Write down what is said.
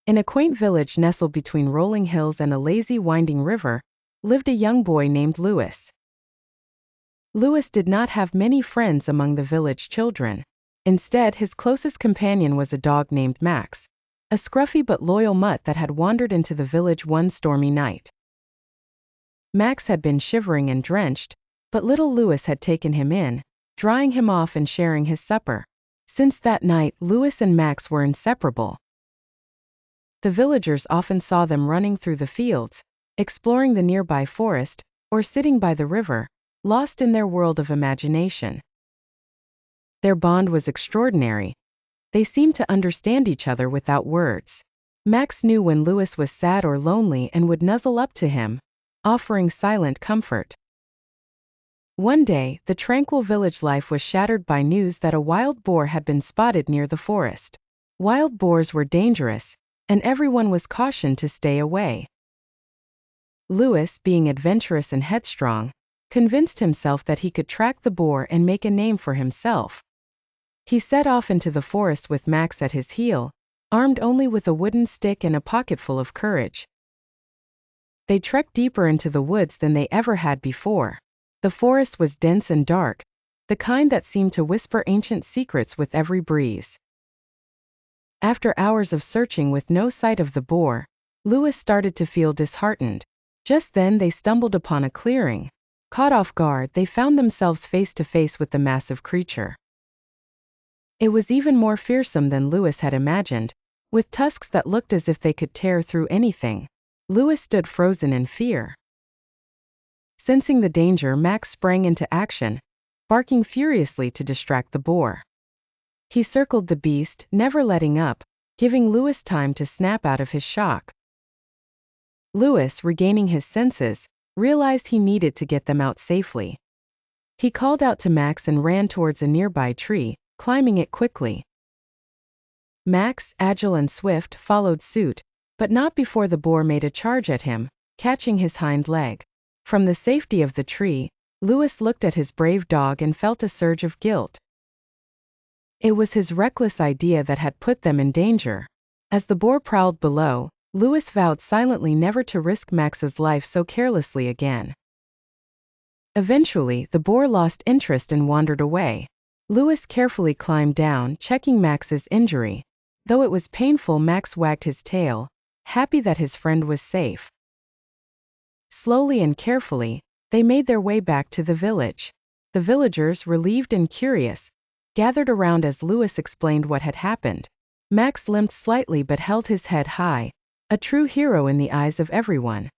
In a quaint village nestled between rolling hills and a lazy winding river, lived a young boy named Louis. Louis did not have many friends among the village children. Instead, his closest companion was a dog named Max, a scruffy but loyal mutt that had wandered into the village one stormy night. Max had been shivering and drenched, but little Louis had taken him in, drying him off and sharing his supper. Since that night, Louis and Max were inseparable. The villagers often saw them running through the fields, exploring the nearby forest, or sitting by the river, lost in their world of imagination. Their bond was extraordinary. They seemed to understand each other without words. Max knew when Louis was sad or lonely and would nuzzle up to him, offering silent comfort. One day, the tranquil village life was shattered by news that a wild boar had been spotted near the forest. Wild boars were dangerous, and everyone was cautioned to stay away. Louis, being adventurous and headstrong, convinced himself that he could track the boar and make a name for himself. He set off into the forest with Max at his heel, armed only with a wooden stick and a pocketful of courage. They trekked deeper into the woods than they ever had before. The forest was dense and dark, the kind that seemed to whisper ancient secrets with every breeze. After hours of searching with no sight of the boar, Louis started to feel disheartened. Just then they stumbled upon a clearing. Caught off guard, they found themselves face to face with the massive creature. It was even more fearsome than Louis had imagined, with tusks that looked as if they could tear through anything. Louis stood frozen in fear. Sensing the danger, Max sprang into action, barking furiously to distract the boar. He circled the beast, never letting up, giving Louis time to snap out of his shock. Louis, regaining his senses, realized he needed to get them out safely. He called out to Max and ran towards a nearby tree, climbing it quickly. Max, agile and swift, followed suit, but not before the boar made a charge at him, catching his hind leg. From the safety of the tree, Louis looked at his brave dog and felt a surge of guilt. It was his reckless idea that had put them in danger. As the boar prowled below, Louis vowed silently never to risk Max's life so carelessly again. Eventually, the boar lost interest and wandered away. Louis carefully climbed down, checking Max's injury. Though it was painful, Max wagged his tail, happy that his friend was safe. Slowly and carefully, they made their way back to the village. The villagers, relieved and curious, gathered around as Louis explained what had happened. Max limped slightly but held his head high, a true hero in the eyes of everyone.